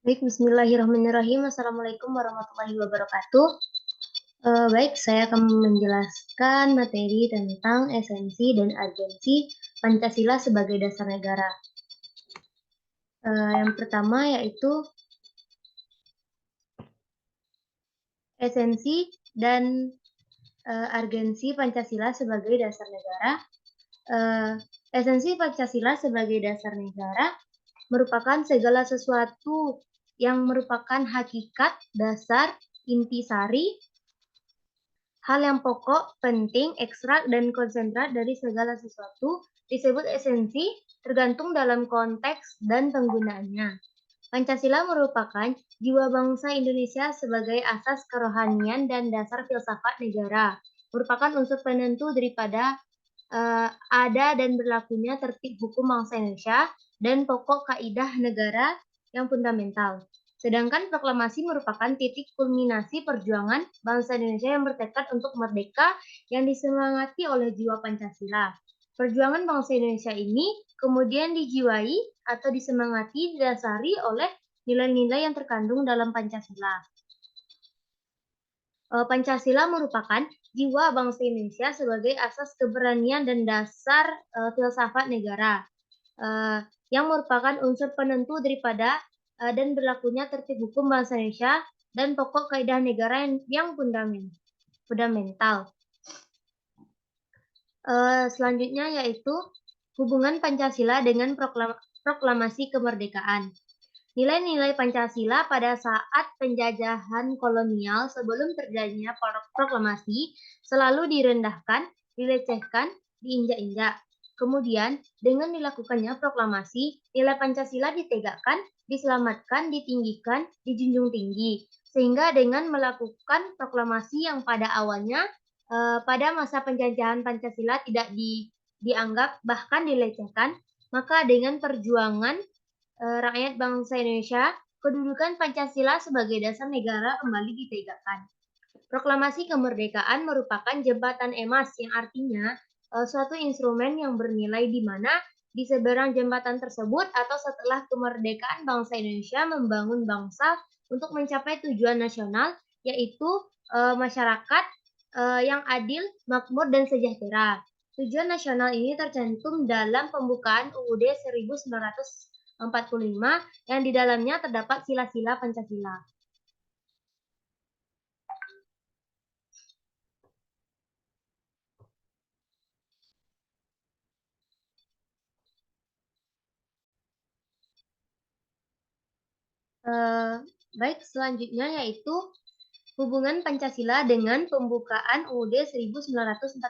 Baik, bismillahirrahmanirrahim. Assalamualaikum warahmatullahi wabarakatuh. Baik, saya akan menjelaskan materi tentang esensi dan agensi Pancasila sebagai dasar negara. Yang pertama yaitu esensi dan agensi Pancasila sebagai dasar negara. Esensi Pancasila sebagai dasar negara merupakan segala sesuatu yang merupakan hakikat, dasar, intisari, hal yang pokok, penting, ekstrak, dan konsentrat dari segala sesuatu disebut esensi tergantung dalam konteks dan penggunaannya. Pancasila merupakan jiwa bangsa Indonesia sebagai asas kerohanian dan dasar filsafat negara. Merupakan unsur penentu daripada ada dan berlakunya tertib hukum bangsa Indonesia dan pokok kaidah negara yang fundamental. Sedangkan proklamasi merupakan titik kulminasi perjuangan bangsa Indonesia yang bertekad untuk merdeka yang disemangati oleh jiwa Pancasila. Perjuangan bangsa Indonesia ini kemudian dijiwai atau disemangati didasari oleh nilai-nilai yang terkandung dalam Pancasila. Pancasila merupakan jiwa bangsa Indonesia sebagai asas keberanian dan dasar filsafat negara, yang merupakan unsur penentu daripada dan berlakunya tertib hukum bangsa Indonesia dan pokok kaidah negara yang fundamental. Selanjutnya yaitu hubungan Pancasila dengan proklamasi kemerdekaan. Nilai-nilai Pancasila pada saat penjajahan kolonial sebelum terjadinya proklamasi selalu direndahkan, dilecehkan, diinjak-injak. Kemudian, dengan dilakukannya proklamasi, nilai Pancasila ditegakkan, diselamatkan, ditinggikan, dijunjung tinggi. Sehingga dengan melakukan proklamasi yang pada awalnya pada masa penjajahan Pancasila tidak dianggap bahkan dilecehkan, maka dengan perjuangan rakyat bangsa Indonesia, kedudukan Pancasila sebagai dasar negara kembali ditegakkan. Proklamasi kemerdekaan merupakan jembatan emas yang artinya suatu instrumen yang bernilai di mana di seberang jembatan tersebut atau setelah kemerdekaan bangsa Indonesia membangun bangsa untuk mencapai tujuan nasional yaitu masyarakat yang adil, makmur, dan sejahtera. Tujuan nasional ini tercantum dalam pembukaan UUD 1945 yang di dalamnya terdapat sila-sila Pancasila. Baik, selanjutnya yaitu hubungan Pancasila dengan pembukaan UUD 1945.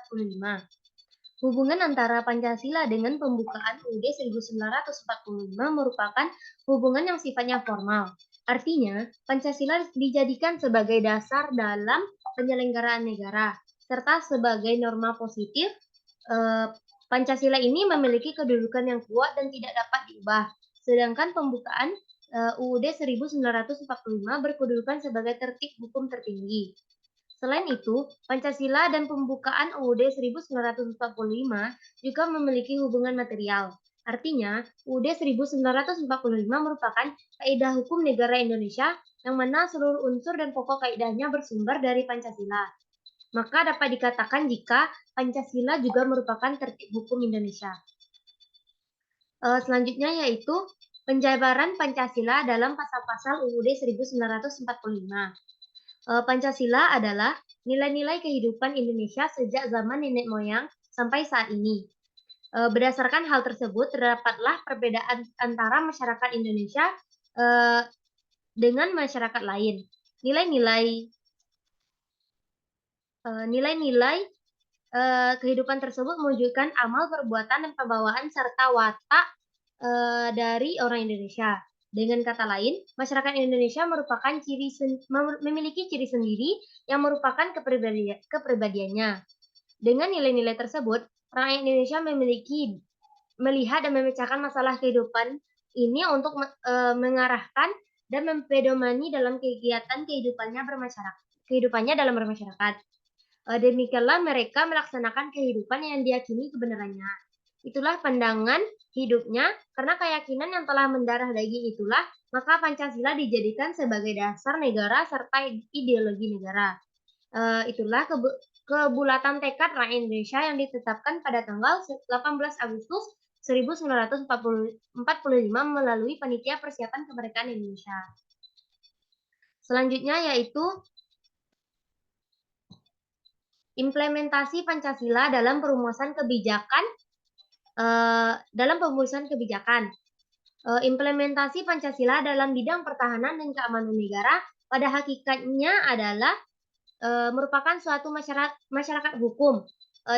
Hubungan antara Pancasila dengan pembukaan UUD 1945 merupakan hubungan yang sifatnya formal. Artinya, Pancasila dijadikan sebagai dasar dalam penyelenggaraan negara, serta sebagai norma positif. Pancasila ini memiliki kedudukan yang kuat dan tidak dapat diubah. Sedangkan pembukaan UUD 1945 berkedudukan sebagai tertib hukum tertinggi. Selain itu, Pancasila dan pembukaan UUD 1945 juga memiliki hubungan material. Artinya, UUD 1945 merupakan kaidah hukum negara Indonesia yang mana seluruh unsur dan pokok kaidahnya bersumber dari Pancasila. Maka dapat dikatakan jika Pancasila juga merupakan tertib hukum Indonesia. Selanjutnya yaitu penjabaran Pancasila dalam pasal-pasal UUD 1945. Pancasila adalah nilai-nilai kehidupan Indonesia sejak zaman nenek moyang sampai saat ini. Berdasarkan hal tersebut, terdapatlah perbedaan antara masyarakat Indonesia dengan masyarakat lain. Nilai-nilai kehidupan tersebut mewujudkan amal, perbuatan, dan pembawaan serta watak dari orang Indonesia. Dengan kata lain, masyarakat Indonesia memiliki ciri sendiri yang merupakan kepribadiannya. Dengan nilai-nilai tersebut, rakyat Indonesia melihat dan memecahkan masalah kehidupan ini untuk mengarahkan dan mempedomani dalam kegiatan kehidupannya dalam bermasyarakat. Demikianlah mereka melaksanakan kehidupan yang diyakini kebenarannya. Itulah pandangan hidupnya, karena keyakinan yang telah mendarah daging itulah, maka Pancasila dijadikan sebagai dasar negara serta ideologi negara. Itulah kebulatan tekad rakyat Indonesia yang ditetapkan pada tanggal 18 Agustus 1945 melalui Panitia Persiapan Kemerdekaan Indonesia. Selanjutnya yaitu implementasi Pancasila dalam perumusan kebijakan. Implementasi Pancasila dalam bidang pertahanan dan keamanan negara pada hakikatnya adalah merupakan suatu masyarakat hukum.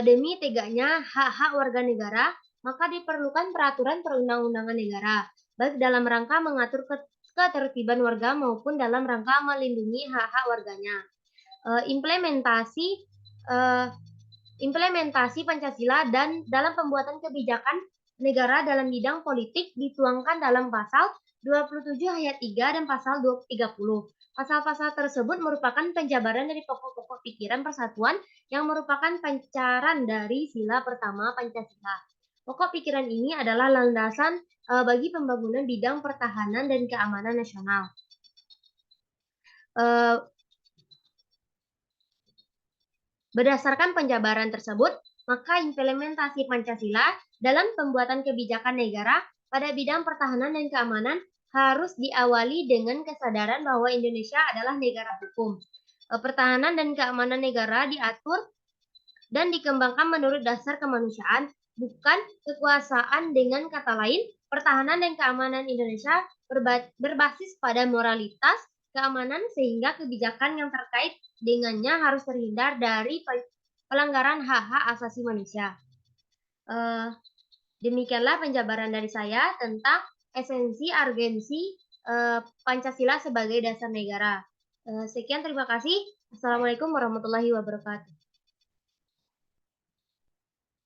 Demi tegaknya hak-hak warga negara, maka diperlukan peraturan perundang-undangan negara, baik dalam rangka mengatur ketertiban warga maupun dalam rangka melindungi hak-hak warganya. Implementasi Pancasila dan dalam pembuatan kebijakan negara dalam bidang politik dituangkan dalam pasal 27 ayat 3 dan pasal 30. Pasal-pasal tersebut merupakan penjabaran dari pokok-pokok pikiran persatuan yang merupakan pancaran dari sila pertama Pancasila. Pokok pikiran ini adalah landasan bagi pembangunan bidang pertahanan dan keamanan nasional. Berdasarkan penjabaran tersebut, maka implementasi Pancasila dalam pembuatan kebijakan negara pada bidang pertahanan dan keamanan harus diawali dengan kesadaran bahwa Indonesia adalah negara hukum. Pertahanan dan keamanan negara diatur dan dikembangkan menurut dasar kemanusiaan, bukan kekuasaan. Dengan kata lain, pertahanan dan keamanan Indonesia berbasis pada moralitas keamanan, sehingga kebijakan yang terkait dengannya harus terhindar dari pelanggaran hak-hak asasi manusia. Demikianlah penjabaran dari saya tentang esensi urgensi Pancasila sebagai dasar negara. Sekian, terima kasih. Assalamualaikum warahmatullahi wabarakatuh.